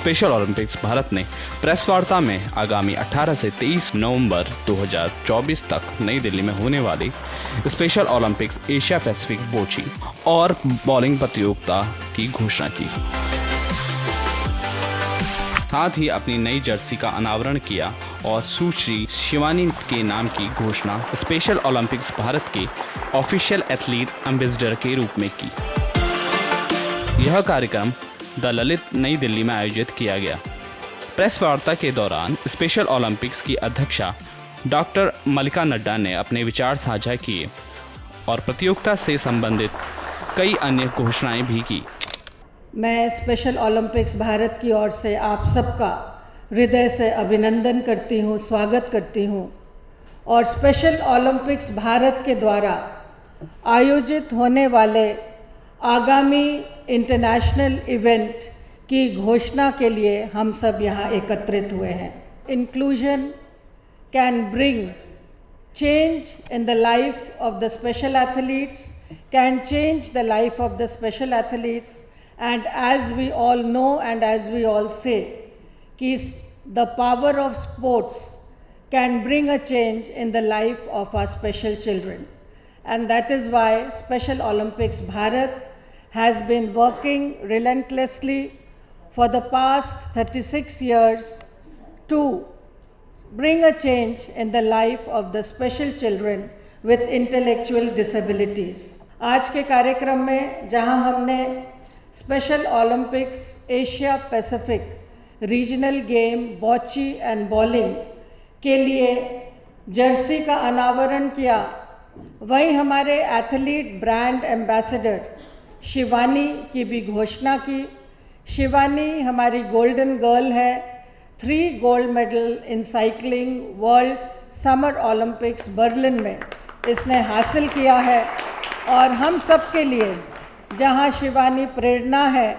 Special Olympics Bharat ने press वार्ता में आगामी 18 से 23 नवंबर 2024 तक नई दिल्ली में होने वाली स्पेशल ओलंपिक्स एशिया पैसिफिक बोची और बॉलिंग प्रतियोगिता की घोषणा की। साथ ही अपनी नई जर्सी का अनावरण किया और सुश्री शिवानी के नाम की घोषणा स्पेशल ओलंपिक्स भारत के ऑफिशियल एथलीट एम्बेसडर के रूप में की। यह कार्यक्रम द ललित नई दिल्ली में आयोजित किया गया। प्रेस वार्ता के दौरान स्पेशल ओलंपिक्स की अध्यक्षा डॉक्टर मल्लिका नड्डा ने अपने विचार साझा किए और प्रतियोगिता से संबंधित कई अन्य घोषणाएं भी की। मैं स्पेशल ओलंपिक्स भारत की ओर से आप सबका हृदय से अभिनंदन करती हूँ, स्वागत करती हूँ और स्पेशल ओलंपिक्स भारत के द्वारा आयोजित होने वाले आगामी इंटरनेशनल इवेंट की घोषणा के लिए हम सब यहाँ एकत्रित हुए हैं। Inclusion can bring change in the life of the special athletes, can change the life of the special athletes, and as we all know and as we all say, the power of sports can bring a change in the life of our special children. And that is why Special Olympics Bharat has been working relentlessly for the past 36 years to bring a change in the life of the special children with intellectual disabilities. आज के कार्यक्रम में जहां हमने special Olympics Asia Pacific regional game bocce and bowling के लिए Jersey का अनावरण किया, वहीं हमारे एथलीट ब्रांड एम्बेसडर शिवानी की भी घोषणा की। शिवानी हमारी गोल्डन गर्ल है, 3 gold medal in cycling world summer Olympics Berlin में इसने हासिल किया है और हम सब के लिए जहां शिवानी प्रेरणा है,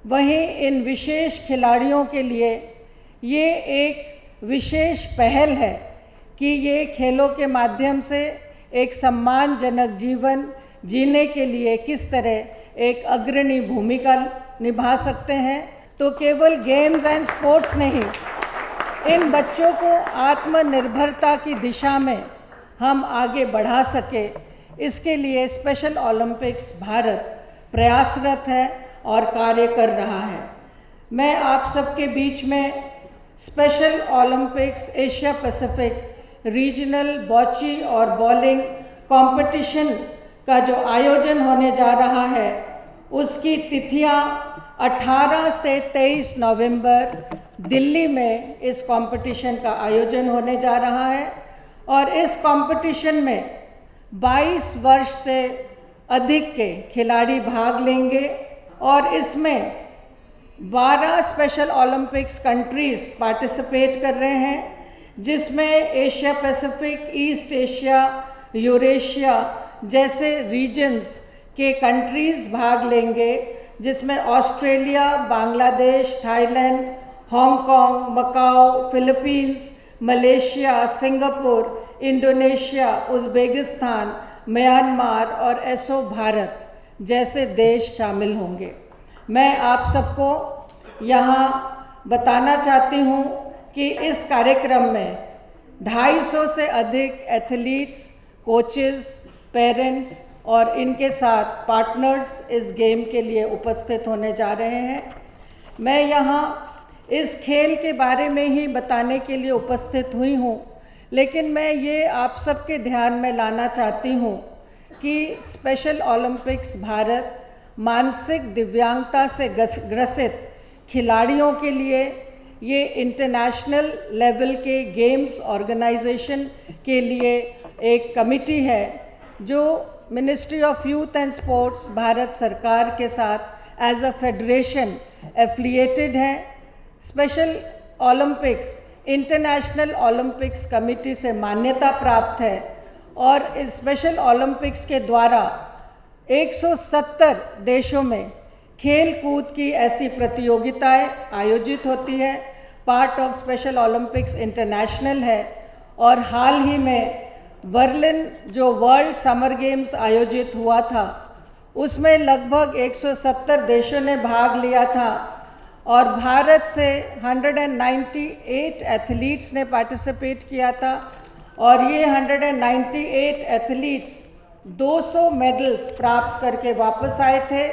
वहीं इन विशेष खिलाड़ियों के लिए ये एक विशेष पहल है कि ये खेलों के माध्यम से एक सम्मानजनक जीवन जीने के लिए किस तरह एक अग्रणी भूमिका निभा सकते हैं। तो केवल गेम्स एंड स्पोर्ट्स नहीं, इन बच्चों को आत्मनिर्भरता की दिशा में हम आगे बढ़ा सके, इसके लिए स्पेशल ओलंपिक्स भारत प्रयासरत है और कार्य कर रहा है। मैं आप सबके बीच में special Olympics Asia Pacific regional bocce और बॉलिंग कंपटीशन का जो आयोजन होने जा रहा है, उसकी तिथियां 18 से 23 नवंबर दिल्ली में इस कंपटीशन का आयोजन होने जा रहा है और इस कंपटीशन में 22 वर्ष से अधिक के खिलाड़ी भाग लेंगे और इसमें 12 स्पेशल ओलंपिक्स कंट्रीज़ पार्टिसिपेट कर रहे हैं, जिसमें Asia Pacific, East Asia, Eurasia जैसे रीजन्स के कंट्रीज़ भाग लेंगे, जिसमें Australia, Bangladesh, Thailand, Hong Kong, Macao, Philippines, Malaysia, Singapore, Indonesia, Uzbekistan, Myanmar और एसो भारत जैसे देश शामिल होंगे। मैं आप सबको यहाँ बताना चाहती हूँ कि इस कार्यक्रम में 250 से अधिक एथलीट्स, कोचेस, पेरेंट्स और इनके साथ पार्टनर्स इस गेम के लिए उपस्थित होने जा रहे हैं। मैं यहाँ इस खेल के बारे में ही बताने के लिए उपस्थित हुई हूँ, लेकिन मैं ये आप सबके ध्यान में लाना चाहती हूँ कि स्पेशल ओलंपिक्स भारत मानसिक दिव्यांगता से ग्रसित खिलाड़ियों के लिए ये इंटरनेशनल लेवल के गेम्स ऑर्गेनाइजेशन के लिए एक कमिटी है जो ministry of youth and sports Bharat सरकार के साथ एज अ फेडरेशन एफिलिएटेड है। Special Olympics international Olympics committee से मान्यता प्राप्त है और इस स्पेशल ओलंपिक्स के द्वारा 170 देशों में खेल कूद की ऐसी प्रतियोगिताएं आयोजित होती है। Part of special Olympics international है और हाल ही में बर्लिन जो वर्ल्ड समर गेम्स आयोजित हुआ था, उसमें लगभग 170 देशों ने भाग लिया था और भारत से 198 एथलीट्स ने पार्टिसिपेट किया था और ये 198 एथलीट्स 200 मेडल्स प्राप्त करके वापस आए थे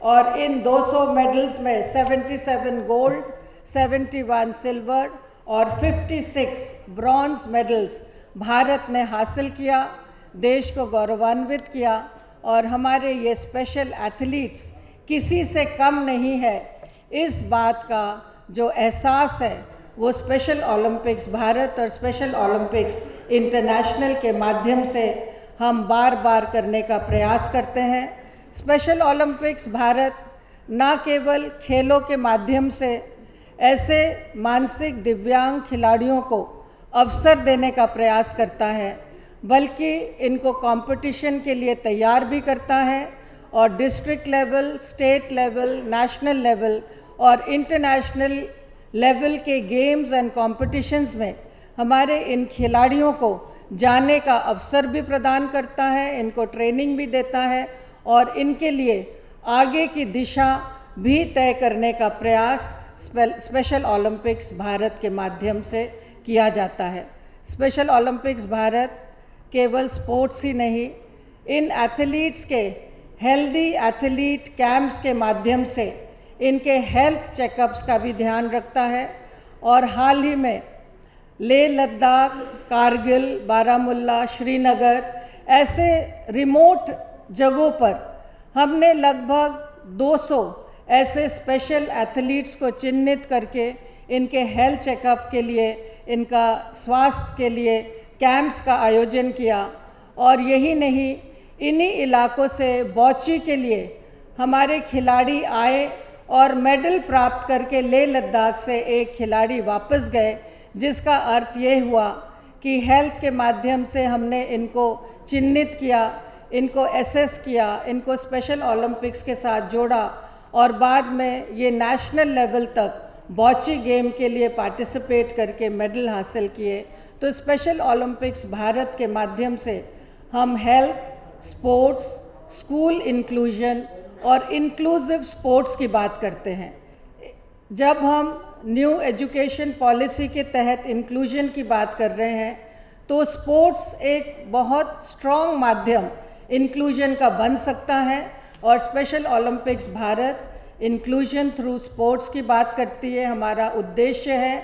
और इन 200 मेडल्स में 77 गोल्ड, 71 सिल्वर और 56 ब्रॉन्ज मेडल्स भारत ने हासिल किया, देश को गौरवान्वित किया। और हमारे ये स्पेशल एथलीट्स किसी से कम नहीं है, इस बात का जो एहसास है वो स्पेशल ओलंपिक्स भारत और स्पेशल ओलंपिक्स इंटरनेशनल के माध्यम से हम बार बार करने का प्रयास करते हैं। स्पेशल ओलंपिक्स भारत न केवल खेलों के माध्यम से ऐसे मानसिक दिव्यांग खिलाड़ियों को अवसर देने का प्रयास करता है, बल्कि इनको कंपटीशन के लिए तैयार भी करता है और district level, state level, national level और इंटरनेशनल लेवल के गेम्स एंड कॉम्पिटिशन्स में हमारे इन खिलाड़ियों को जाने का अवसर भी प्रदान करता है, इनको ट्रेनिंग भी देता है और इनके लिए आगे की दिशा भी तय करने का प्रयास स्पेशल ओलंपिक्स भारत के माध्यम से किया जाता है। स्पेशल ओलंपिक्स भारत केवल स्पोर्ट्स ही नहीं, इन एथलीट्स के हेल्दी एथलीट कैंप्स के माध्यम से इनके हेल्थ चेकअप्स का भी ध्यान रखता है और हाल ही में लेह लद्दाख, कारगिल, बारामुल्ला, श्रीनगर ऐसे रिमोट जगहों पर हमने लगभग 200 ऐसे स्पेशल एथलीट्स को चिन्हित करके इनके हेल्थ चेकअप के लिए, इनका स्वास्थ्य के लिए कैंप्स का आयोजन किया। और यही नहीं, इन्हीं इलाकों से बॉची के लिए हमारे खिलाड़ी आए और मेडल प्राप्त करके लेह लद्दाख से एक खिलाड़ी वापस गए, जिसका अर्थ ये हुआ कि हेल्थ के माध्यम से हमने इनको चिन्हित किया, इनको एसेस किया, इनको स्पेशल ओलंपिक्स के साथ जोड़ा और बाद में ये नेशनल लेवल तक बॉची गेम के लिए पार्टिसिपेट करके मेडल हासिल किए। तो स्पेशल ओलंपिक्स भारत के माध्यम से हम हेल्थ, स्पोर्ट्स, स्कूल इंक्लूजन और इंक्लूसिव स्पोर्ट्स की बात करते हैं। जब हम न्यू एजुकेशन पॉलिसी के तहत इंक्लूजन की बात कर रहे हैं तो स्पोर्ट्स एक बहुत स्ट्रॉन्ग माध्यम इंक्लूजन का बन सकता है और special Olympics Bharat inclusion through sports की बात करती है। हमारा उद्देश्य है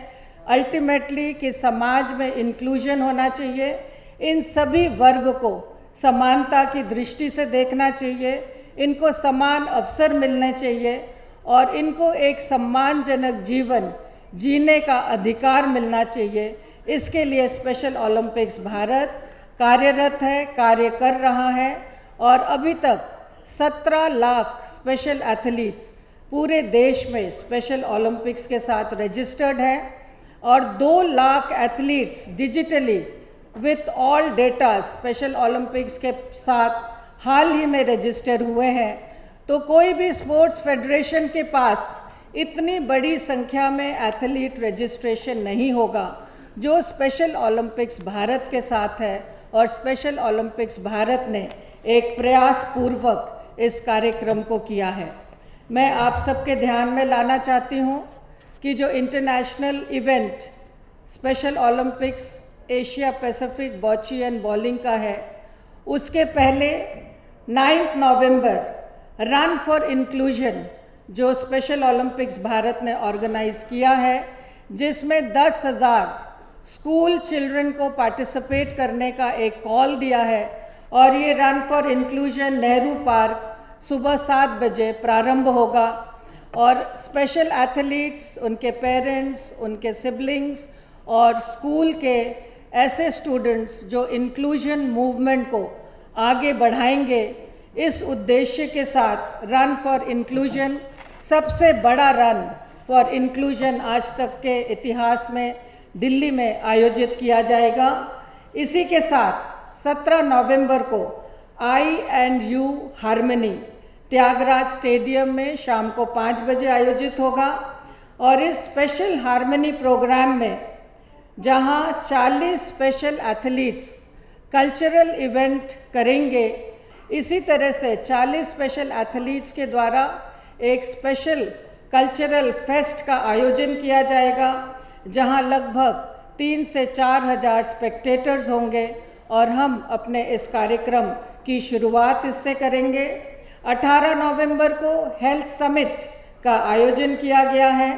अल्टीमेटली कि समाज में इंक्लूजन होना चाहिए, इन सभी वर्ग को समानता की दृष्टि से देखना चाहिए, इनको समान अवसर मिलने चाहिए और इनको एक सम्मानजनक जीवन जीने का अधिकार मिलना चाहिए। इसके लिए स्पेशल ओलंपिक्स भारत कार्यरत है, कार्य कर रहा है और अभी तक 17 लाख स्पेशल एथलीट्स पूरे देश में स्पेशल ओलंपिक्स के साथ रजिस्टर्ड हैं और 2 lakh athletes digitally with all data special Olympics के साथ हाल ही में रजिस्टर हुए हैं। तो कोई भी स्पोर्ट्स फेडरेशन के पास इतनी बड़ी संख्या में एथलीट रजिस्ट्रेशन नहीं होगा जो स्पेशल ओलंपिक्स भारत के साथ है और स्पेशल ओलंपिक्स भारत ने एक प्रयास पूर्वक इस कार्यक्रम को किया है। मैं आप सबके ध्यान में लाना चाहती हूँ कि जो international event special Olympics Asia Pacific bocce and bowling का है, उसके पहले 9 नवंबर रन फॉर इंक्लूजन जो स्पेशल ओलंपिक्स भारत ने ऑर्गेनाइज किया है, जिसमें 10,000 स्कूल चिल्ड्रन को पार्टिसिपेट करने का एक कॉल दिया है और ये run for inclusion Nehru park सुबह 7 बजे प्रारंभ होगा और स्पेशल एथलीट्स, उनके पेरेंट्स, उनके सिबलिंग्स और स्कूल के ऐसे स्टूडेंट्स जो इंक्लूजन मूवमेंट को आगे बढ़ाएंगे, इस उद्देश्य के साथ रन फॉर इंक्लूजन सबसे बड़ा रन फॉर इंक्लूजन आज तक के इतिहास में दिल्ली में आयोजित किया जाएगा। इसी के साथ 17 नवंबर को I&U हार्मनी त्यागराज स्टेडियम में शाम को 5 बजे आयोजित होगा और इस स्पेशल हार्मनी प्रोग्राम में जहां 40 स्पेशल एथलीट्स कल्चरल इवेंट करेंगे, इसी तरह से 40 स्पेशल एथलीट्स के द्वारा एक स्पेशल कल्चरल फेस्ट का आयोजन किया जाएगा, जहां लगभग 3 से 4 हज़ार स्पेक्टेटर्स होंगे और हम अपने इस कार्यक्रम की शुरुआत इससे करेंगे। 18 नवंबर को हेल्थ समिट का आयोजन किया गया है।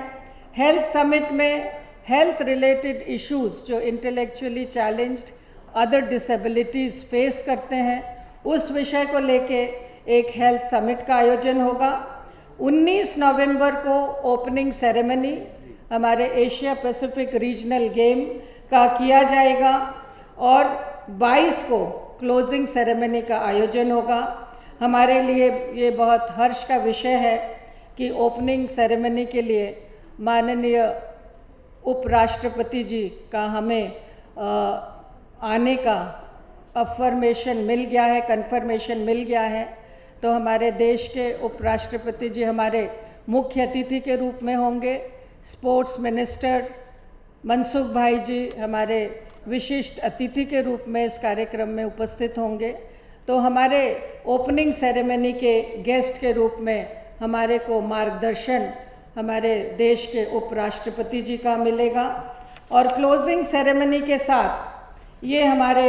हेल्थ समिट में हेल्थ रिलेटेड इश्यूज़ जो intellectually challenged other disabilities face करते हैं, उस विषय को लेके एक हेल्थ समिट का आयोजन होगा। 19 नवंबर को ओपनिंग सेरेमनी हमारे एशिया पैसिफिक रीजनल गेम का किया जाएगा और 22 को क्लोजिंग सेरेमनी का आयोजन होगा। हमारे लिए ये बहुत हर्ष का विषय है कि ओपनिंग सेरेमनी के लिए माननीय उपराष्ट्रपति जी का हमें आने का अफर्मेशन मिल गया है, कन्फर्मेशन मिल गया है। तो हमारे देश के उपराष्ट्रपति जी हमारे मुख्य अतिथि के रूप में होंगे। स्पोर्ट्स मिनिस्टर मनसुख भाई जी हमारे विशिष्ट अतिथि के रूप में इस कार्यक्रम में उपस्थित होंगे। तो हमारे ओपनिंग सेरेमनी के गेस्ट के रूप में हमारे को मार्गदर्शन हमारे देश के उपराष्ट्रपति जी का मिलेगा और क्लोजिंग सेरेमनी के साथ ये हमारे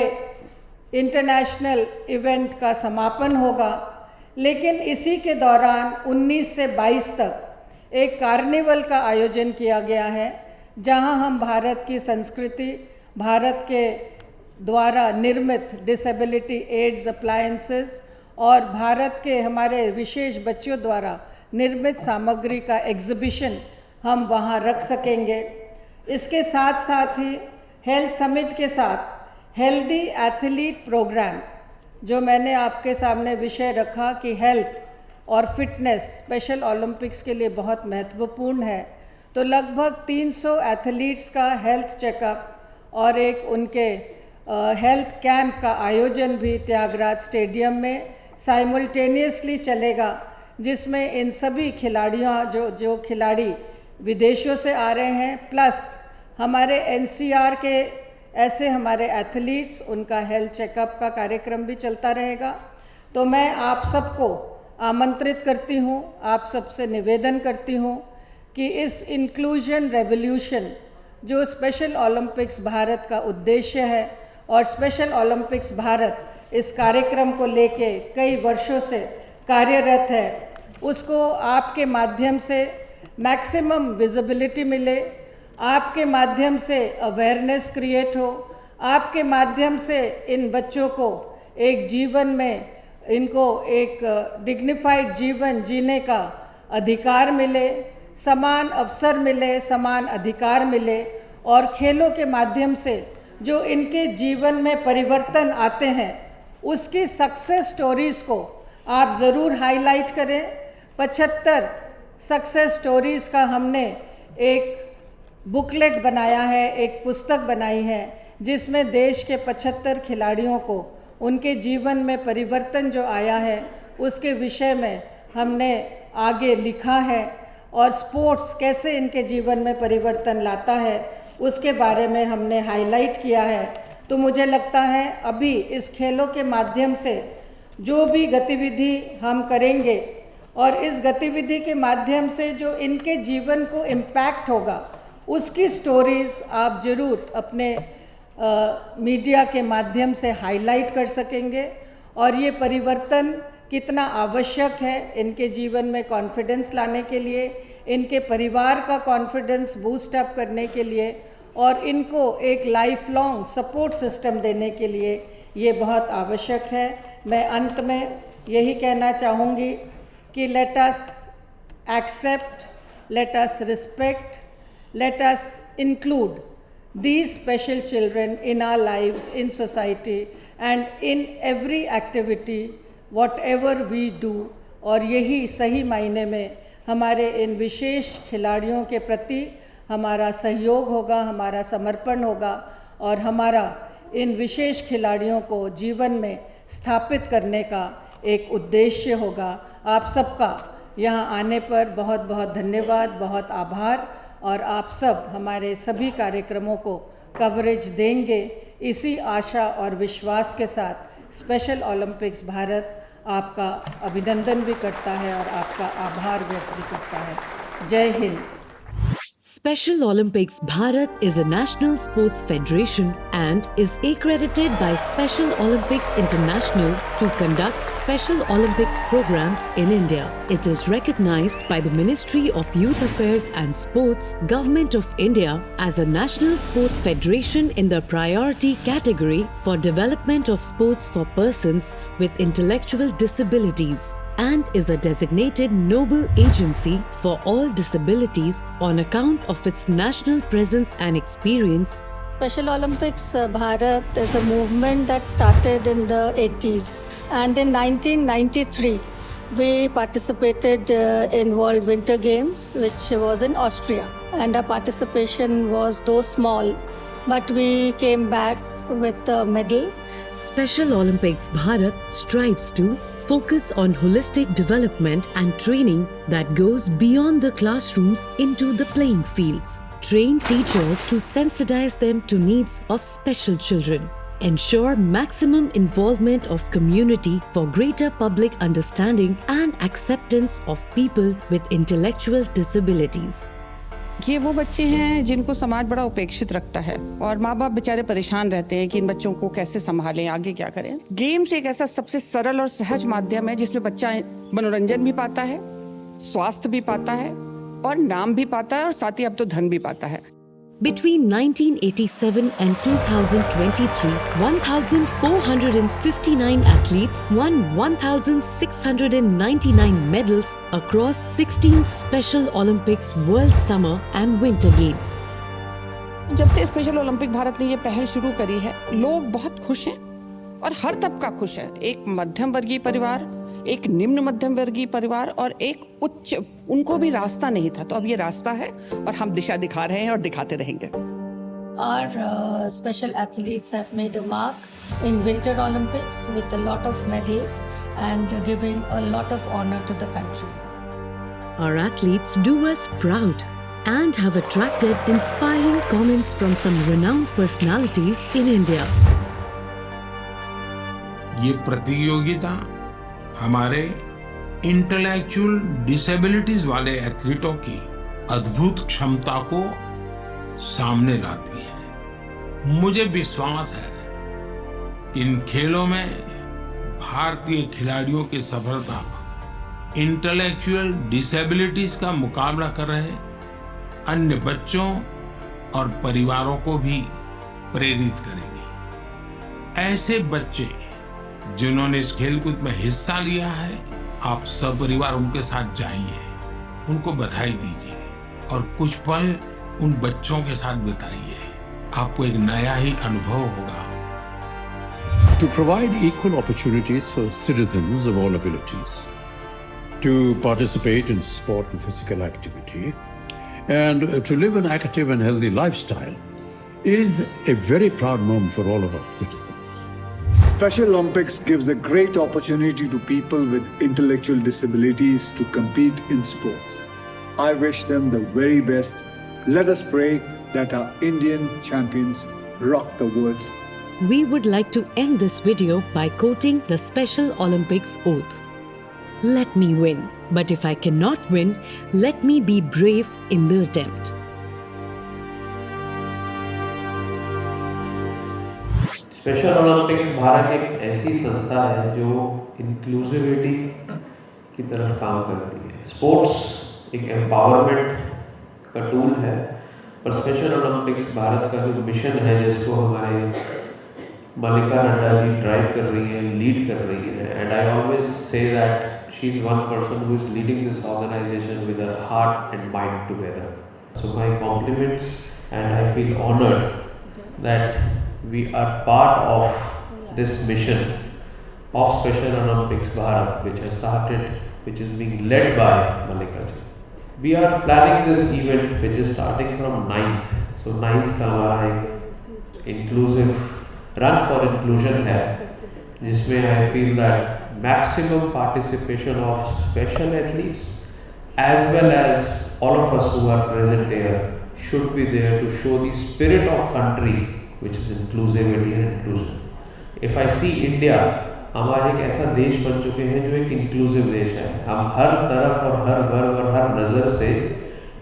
इंटरनेशनल इवेंट का समापन होगा। लेकिन इसी के दौरान 19 से 22 तक एक कार्निवल का आयोजन किया गया है, जहां हम भारत की संस्कृति, भारत के द्वारा निर्मित डिसेबिलिटी एड्स अप्लायंसेस और भारत के हमारे विशेष बच्चों द्वारा निर्मित सामग्री का एग्जीबिशन हम वहां रख सकेंगे। इसके साथ साथ ही हेल्थ समिट के साथ हेल्दी एथलीट प्रोग्राम, जो मैंने आपके सामने विषय रखा कि हेल्थ और फिटनेस स्पेशल ओलंपिक्स के लिए बहुत महत्वपूर्ण है, तो लगभग 300 एथलीट्स का हेल्थ चेकअप और एक उनके हेल्थ कैंप का आयोजन भी त्यागराज स्टेडियम में साइमल्टेनियसली चलेगा, जिसमें इन सभी खिलाड़ियों जो खिलाड़ी विदेशों से आ रहे हैं प्लस हमारे एनसीआर के ऐसे हमारे एथलीट्स, उनका हेल्थ चेकअप का कार्यक्रम भी चलता रहेगा। तो मैं आप सबको आमंत्रित करती हूँ, आप सबसे निवेदन करती हूँ कि इस इंक्लूजन रेवोल्यूशन जो स्पेशल ओलंपिक्स भारत का उद्देश्य है और स्पेशल ओलंपिक्स भारत इस कार्यक्रम को लेके कई वर्षों से कार्यरत है, उसको आपके माध्यम से मैक्सिमम विजिबिलिटी मिले, आपके माध्यम से अवेयरनेस क्रिएट हो, आपके माध्यम से इन बच्चों को एक जीवन में इनको एक डिग्निफाइड जीवन जीने का अधिकार मिले, समान अवसर मिले, समान अधिकार मिले और खेलों के माध्यम से जो इनके जीवन में परिवर्तन आते हैं उसकी सक्सेस स्टोरीज़ को आप ज़रूर हाईलाइट करें। 75 सक्सेस स्टोरीज़ का हमने एक बुकलेट बनाया है, एक पुस्तक बनाई है, जिसमें देश के 75 खिलाड़ियों को उनके जीवन में परिवर्तन जो आया है उसके विषय में हमने आगे लिखा है और स्पोर्ट्स कैसे इनके जीवन में परिवर्तन लाता है उसके बारे में हमने हाईलाइट किया है। तो मुझे लगता है अभी इस खेलों के माध्यम से जो भी गतिविधि हम करेंगे और इस गतिविधि के माध्यम से जो इनके जीवन को इम्पैक्ट होगा उसकी स्टोरीज़ आप ज़रूर अपने मीडिया के माध्यम से हाईलाइट कर सकेंगे और ये परिवर्तन कितना आवश्यक है इनके जीवन में कॉन्फिडेंस लाने के लिए, इनके परिवार का कॉन्फिडेंस बूस्ट अप करने के लिए और इनको एक लाइफ लॉन्ग सपोर्ट सिस्टम देने के लिए ये बहुत आवश्यक है। मैं अंत में यही कहना चाहूँगी कि let us accept, let us respect, let us include these special children in our lives, in society and in every activity whatever we do। और यही सही मायने में हमारे इन विशेष खिलाड़ियों के प्रति हमारा सहयोग होगा, हमारा समर्पण होगा और हमारा इन विशेष खिलाड़ियों को जीवन में स्थापित करने का एक उद्देश्य होगा। आप सबका यहाँ आने पर बहुत बहुत धन्यवाद, बहुत आभार और आप सब हमारे सभी कार्यक्रमों को कवरेज देंगे, इसी आशा और विश्वास के साथ स्पेशल ओलंपिक्स भारत आपका अभिनंदन भी करता है और आपका आभार व्यक्त भी करता है। जय Hind. Special Olympics Bharat is a national sports federation and is accredited by Special Olympics International to conduct Special Olympics programs in India. It is recognized by the Ministry of Youth Affairs and Sports, Government of India as a national sports federation in the priority category for development of sports for persons with intellectual disabilities, and is a designated noble agency for all disabilities on account of its national presence and experience. Special Olympics Bharat is a movement that started in the 80s, and in 1993 we participated in World Winter Games, which was in Austria, and our participation was though small, but we came back with a medal. Special Olympics Bharat strives to focus on holistic development and training that goes beyond the classrooms into the playing fields. Train teachers to sensitize them to needs of special children. Ensure maximum involvement of community for greater public understanding and acceptance of people with intellectual disabilities. ये वो बच्चे हैं जिनको समाज बड़ा उपेक्षित रखता है और माँ बाप बेचारे परेशान रहते हैं कि इन बच्चों को कैसे संभालें, आगे क्या करें। गेम्स एक ऐसा सबसे सरल और सहज माध्यम है जिसमें बच्चा मनोरंजन भी पाता है, स्वास्थ्य भी पाता है और नाम भी पाता है और साथ ही अब तो धन भी पाता है। Between 1987 and 2023, 1,459 athletes won 1,699 medals across 16 Special Olympics World Summer and Winter Games. जब से स्पेशल ओलंपिक भारत ने ये पहल शुरू करी है, लोग बहुत खुश हैं और हर तबका खुश है। एक मध्यम वर्गीय परिवार, एक निम्न मध्यम वर्गीय परिवार और एक उच्च, उनको भी रास्ता नहीं था, तो अब ये रास्ता है और हम दिशा दिखा रहे हैं और दिखाते रहेंगे। Our special athletes have made a mark in Winter Olympics with a lot of medals and giving a lot of honor to the country. Our athletes do us proud and have attracted inspiring comments from some renowned personalities in India. ये प्रतियोगिता हमारे intellectual disabilities वाले एथलीटों की अद्भुत क्षमता को सामने लाती है। मुझे विश्वास है कि इन खेलों में भारतीय खिलाड़ियों की सफलता इंटेलेक्चुअल डिसेबिलिटीज का मुकाबला कर रहे अन्य बच्चों और परिवारों को भी प्रेरित करेगी। ऐसे बच्चे जिन्होंने इस खेलकूद में हिस्सा लिया है, आप सब परिवार उनके साथ जाइए, उनको बधाई दीजिए और कुछ पल उन बच्चों के साथ बिताइए। आपको एक नया ही अनुभव होगा। To provide equal opportunities for citizens of all abilities to participate in sport and physical activity and to live an active and healthy lifestyle is a very proud moment for all of us citizens. Special Olympics gives a great opportunity to people with intellectual disabilities to compete in sports. I wish them the very best. Let us pray that our Indian champions rock the world. We would like to end this video by quoting the Special Olympics oath. Let me win, but if I cannot win, let me be brave in the attempt. Special Olympics Bharat एक ऐसी संस्था है जो inclusivity की तरफ काम करती है। स्पोर्ट्स एक एम्पावरमेंट का टूल है, और स्पेशल ओलंपिक्स भारत का जो मिशन है जिसको हमारे मलिका नड्डा जी ड्राइव कर रही हैं, लीड कर रही हैं, and I always say that she is one person who is leading this organisation with her heart and mind together. So my compliments and I feel honoured that we are part of this mission of Special Olympics Bharat, which has started, which is being led by Malika ji. We are planning this event which is starting from 9th. So 9th का हमारा एक inclusive run for inclusion है, जिसमें I feel that maximum participation of special athletes as well as all of us who are present here should be there to show the spirit of country, which is inclusivity and inclusion. If I see India, हमारे एक ऐसा देश बन चुके हैं जो एक inclusive देश है। हम हर तरफ और हर वर्ग और हर नज़र से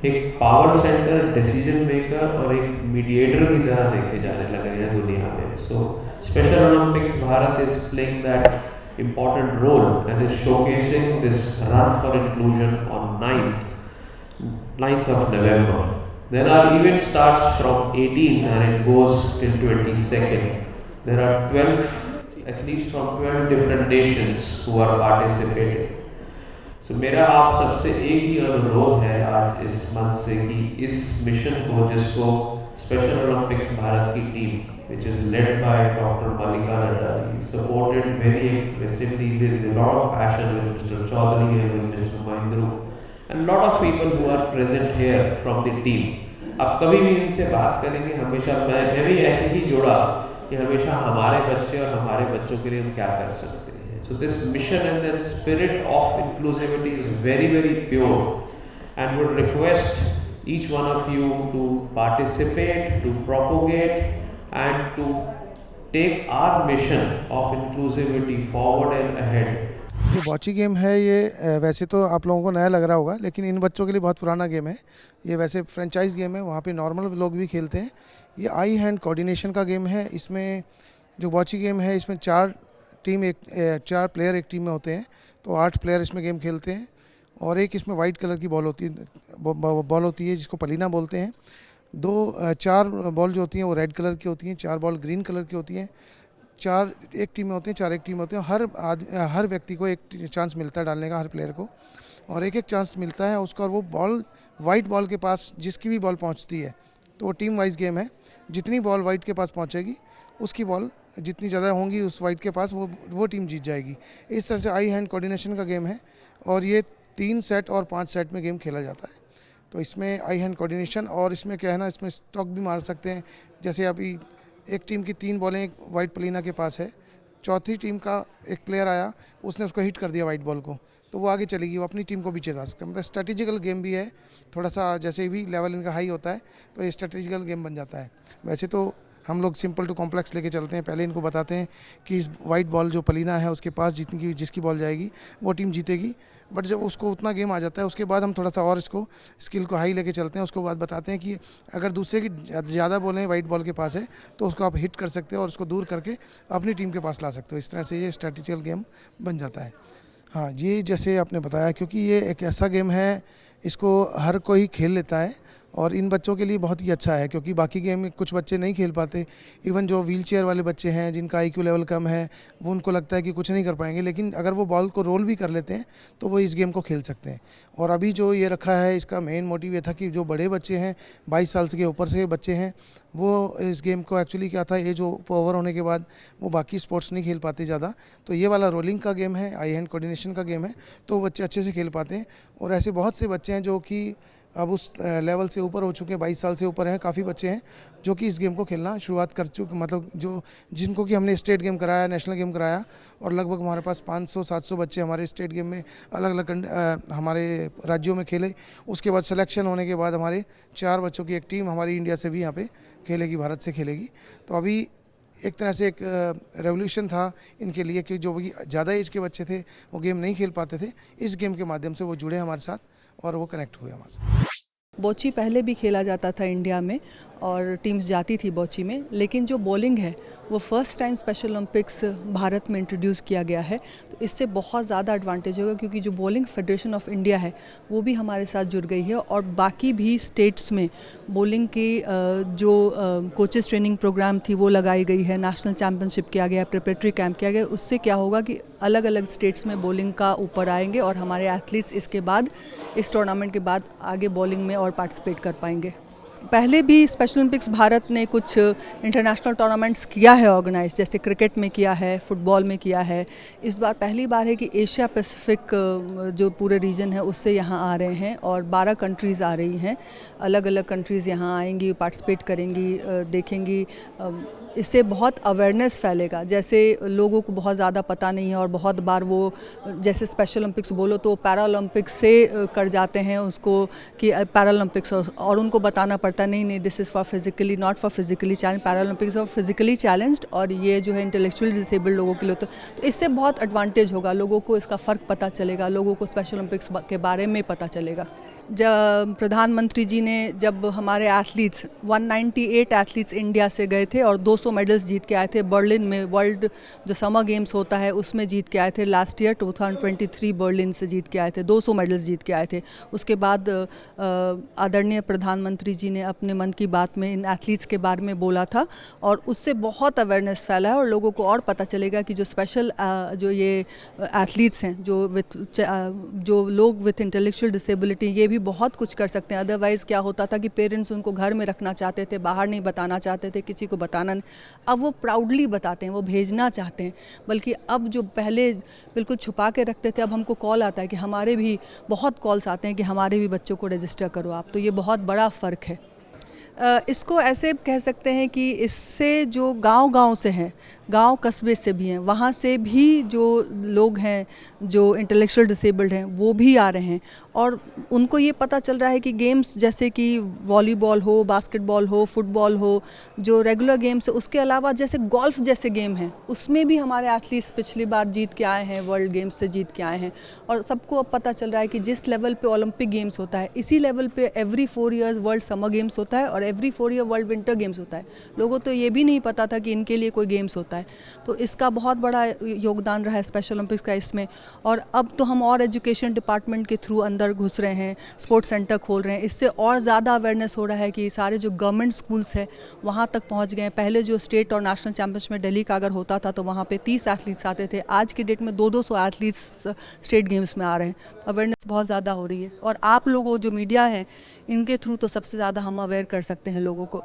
एक पावर सेंटर, डिसीजन मेकर और एक मीडिएटर की तरह देखे जाने लगे हैं दुनिया में. So special Olympics Bharat is playing that important role and is showcasing this run for inclusion on 9th of November. Then our event starts from 18th and it goes till 22nd. There are 12 athletes from 12 different nations who are participating. So मेरा आप सबसे एक ही अनुरोध है आज इस मंच से कि इस मिशन को, जिसको स्पेशल ओलंपिक्स भारत की team which is led by Dr. Malika Nadda ji, supported very aggressively with a lot of passion with Mr. Chaudhary and with Mr. Mahindru and lot of people who are present here from the team. अब कभी भी इनसे बात करेंगे, हमेशा मैं भी ऐसे ही जोड़ा कि हमेशा हमारे बच्चे और हमारे बच्चों के लिए हम क्या कर सकते हैं. So this mission and the spirit of inclusivity is very, very pure and would request each one of you to participate, to propagate and to take our mission of inclusivity forward and ahead. जो बॉची game है ये वैसे तो आप लोगों को नया लग रहा होगा, लेकिन इन बच्चों के लिए बहुत पुराना गेम है. ये वैसे फ्रेंचाइज गेम है, वहाँ पे नॉर्मल लोग भी खेलते हैं. ये आई हैंड कोऑर्डिनेशन का गेम है. इसमें जो बॉची गेम है इसमें 4 प्लेयर एक टीम में होते हैं, तो 8 प्लेयर इसमें गेम खेलते हैं. और एक इसमें वाइट कलर की बॉल होती है जिसको पलीना बोलते हैं. 4 बॉल जो होती हैं वो रेड कलर की होती हैं, 4 बॉल ग्रीन कलर की होती हैं. 4 एक टीम में होते हैं, 4 एक टीम में होते हैं. हर व्यक्ति को एक चांस मिलता है डालने का, हर प्लेयर को, और एक चांस मिलता है उसका. और वो बॉल वाइट बॉल के पास जिसकी भी बॉल पहुंचती है, तो वो टीम वाइज गेम है. जितनी बॉल वाइट के पास पहुंचेगी उसकी बॉल जितनी ज़्यादा होंगी उस वाइट के पास, वो टीम जीत जाएगी. इस तरह से आई हैंड कोऑर्डिनेशन का गेम है और ये 3 सेट और 5 सेट में गेम खेला जाता है. तो इसमें आई हैंड कोऑर्डिनेशन और इसमें क्या है ना, इसमें स्टॉक भी मार सकते हैं. जैसे अभी एक टीम की 3 बॉलें एक वाइट पलीना के पास है, चौथी टीम का एक प्लेयर आया, उसने उसको हिट कर दिया वाइट बॉल को, तो वो आगे चलेगी, वो अपनी टीम को भी जिता सकता है. मतलब स्ट्रेटेजिकल गेम भी है थोड़ा सा. जैसे भी लेवल इनका हाई होता है तो ये स्ट्रेटेजिकल गेम बन जाता है. वैसे तो हम लोग सिंपल टू कॉम्प्लेक्स लेके चलते हैं. पहले इनको बताते हैं कि इस वाइट बॉल जो पलीना है उसके पास जिसकी बॉल जाएगी वो टीम जीतेगी. बट जब उसको उतना गेम आ जाता है उसके बाद हम थोड़ा सा और इसको स्किल को हाई लेके चलते हैं. उसके बाद बताते हैं कि अगर दूसरे की ज़्यादा बॉलें वाइट बॉल के पास है तो उसको आप हिट कर सकते हो और उसको दूर करके अपनी टीम के पास ला सकते हो. इस तरह से ये स्ट्रेटेजिकल गेम बन जाता है. हाँ, ये जैसे आपने बताया, क्योंकि ये एक ऐसा गेम है इसको हर कोई खेल लेता है और इन बच्चों के लिए बहुत ही अच्छा है, क्योंकि बाकी गेम में कुछ बच्चे नहीं खेल पाते. इवन जो व्हील चेयर वाले बच्चे हैं जिनका IQ लेवल कम है, वो उनको लगता है कि कुछ नहीं कर पाएंगे, लेकिन अगर वो बॉल को रोल भी कर लेते हैं तो वो इस गेम को खेल सकते हैं. और अभी जो ये रखा है इसका मेन मोटिव ये था कि जो बड़े बच्चे हैं, 22 साल से ऊपर से बच्चे हैं, वो इस गेम को एक्चुअली क्या था, एज ओवर होने के बाद वो बाकी स्पोर्ट्स नहीं खेल पाते ज़्यादा. तो ये वाला रोलिंग का गेम है, आई हैंड कोऑर्डिनेशन का गेम है, तो बच्चे अच्छे से खेल पाते हैं. और ऐसे बहुत से बच्चे हैं जो कि अब उस लेवल से ऊपर हो चुके हैं, 22 साल से ऊपर हैं. काफ़ी बच्चे हैं जो कि इस गेम को खेलना शुरुआत कर चुके, मतलब जिनको कि हमने स्टेट गेम कराया, नेशनल गेम कराया, और लगभग हमारे पास 500-700 बच्चे हमारे स्टेट गेम में अलग अलग हमारे राज्यों में खेले. उसके बाद सिलेक्शन होने के बाद हमारे 4 बच्चों की एक टीम हमारी इंडिया से भी यहाँ पे खेलेगी, भारत से खेलेगी. तो अभी एक तरह से एक रेवोल्यूशन था इनके लिए कि जो ज़्यादा एज के बच्चे थे वो गेम नहीं खेल पाते थे. इस गेम के माध्यम से वो जुड़े हमारे साथ और वो कनेक्ट हुए हमारे साथ. बॉची पहले भी खेला जाता था इंडिया में और टीम्स जाती थी बॉची में, लेकिन जो बॉलिंग है वो first time special Olympics Bharat में इंट्रोड्यूस किया गया है. तो इससे बहुत ज़्यादा एडवांटेज होगा, क्योंकि जो बॉलिंग फेडरेशन ऑफ इंडिया है वो भी हमारे साथ जुड़ गई है, और बाकी भी स्टेट्स में बॉलिंग की जो कोचेस ट्रेनिंग प्रोग्राम थी वो लगाई गई है. नेशनल चैम्पियनशिप किया गया, प्रिपरेटरी कैंप किया गया. उससे क्या होगा कि अलग अलग स्टेट्स में बॉलिंग का ऊपर आएंगे और हमारे एथलीट्स इसके बाद, इस टूर्नामेंट के बाद आगे बॉलिंग में और पार्टिसिपेट कर पाएंगे. पहले भी स्पेशल ओलंपिक्स भारत ने कुछ इंटरनेशनल टूर्नामेंट्स किया है ऑर्गेनाइज, जैसे क्रिकेट में किया है, फुटबॉल में किया है. इस बार पहली बार है कि एशिया पैसिफिक जो पूरे रीजन है उससे यहाँ आ रहे हैं और 12 कंट्रीज़ आ रही हैं. अलग अलग कंट्रीज़ यहाँ आएंगी, पार्टिसिपेट करेंगी, देखेंगी. इससे बहुत अवेयरनेस फैलेगा. जैसे लोगों को बहुत ज़्यादा पता नहीं है और बहुत बार वो जैसे स्पेशल ओलंपिक्स बोलो तो पैरा ओलंपिक्स से कर जाते हैं उसको कि पैरा ओलंपिक्स, और उनको बताना पड़ता है नहीं, this is for physically, not for physically challenge. Para Olympics और फिजिकली चैलेंज्ड, और ये जो है इंटेलेक्चुअली डिसेबल्ड लोगों के लिए. तो इससे बहुत एडवांटेज होगा, लोगों को इसका फ़र्क पता चलेगा, लोगों को स्पेशल ओलंपिक्स के बारे में पता चलेगा. प्रधानमंत्री जी ने जब हमारे एथलीट्स 198 एथलीट्स इंडिया से गए थे और 200 मेडल्स जीत के आए थे बर्लिन में, वर्ल्ड जो समर गेम्स होता है उसमें जीत के आए थे। लास्ट ईयर 2023 बर्लिन से जीत के आए थे, 200 मेडल्स जीत के आए थे। उसके बाद आदरणीय प्रधानमंत्री जी ने अपने मन की बात में इन एथलीट्स के बारे में बोला था और उससे बहुत अवेयरनेस फैला है और लोगों को और पता चलेगा कि जो स्पेशल जो ये एथलीट्स हैं, जो लोग विथ इंटेलेक्चुअल डिसेबिलिटी, ये भी बहुत कुछ कर सकते हैं। अदरवाइज़ क्या होता था कि पेरेंट्स उनको घर में रखना चाहते थे, बाहर नहीं बताना चाहते थे, किसी को बताना नहीं। अब वो प्राउडली बताते हैं, वो भेजना चाहते हैं। बल्कि अब जो पहले बिल्कुल छुपा के रखते थे, अब हमको कॉल आता है कि हमारे भी बहुत कॉल्स आते हैं कि हमारे भी बच्चों को रजिस्टर करो आप। तो ये बहुत बड़ा फ़र्क है। इसको ऐसे कह सकते हैं कि इससे जो गांव-गांव से हैं, गांव कस्बे से भी हैं, वहाँ से भी जो लोग हैं जो इंटेलेक्चुअल डिसेबल्ड हैं वो भी आ रहे हैं और उनको ये पता चल रहा है कि गेम्स जैसे कि वॉलीबॉल हो, बास्केटबॉल हो, फुटबॉल हो, जो रेगुलर गेम्स है, उसके अलावा जैसे गोल्फ जैसे गेम हैं उसमें भी हमारे एथलीट्स पिछली बार जीत के आए हैं, वर्ल्ड गेम्स से जीत के आए हैं। और सबको अब पता चल रहा है कि जिस लेवल पे ओलंपिक गेम्स होता है, इसी लेवल पे every 4 years world summer games होता है और every 4 year world winter games होता है। लोगों तो ये भी नहीं पता था कि इनके लिए कोई गेम्स होता है। तो इसका बहुत बड़ा योगदान रहा है स्पेशल ओलंपिक्स का इसमें। और अब तो हम और एजुकेशन डिपार्टमेंट के थ्रू अंदर घुस रहे हैं, स्पोर्ट्स सेंटर खोल रहे हैं। इससे और ज़्यादा अवेयरनेस हो रहा है कि सारे जो गवर्नमेंट स्कूल्स हैं वहाँ तक पहुँच गए हैं। पहले जो स्टेट और नेशनल चैम्पियनशिप में दिल्ली का अगर होता था तो वहाँ पे 30 एथलीट्स आते थे। आज की डेट में 200 एथलीट्स स्टेट गेम्स में आ रहे हैं। अवेयरनेस बहुत ज़्यादा हो रही है और आप लोगों जो मीडिया है इनके थ्रू तो सबसे ज़्यादा हम अवेयर कर सकते हैं लोगों को।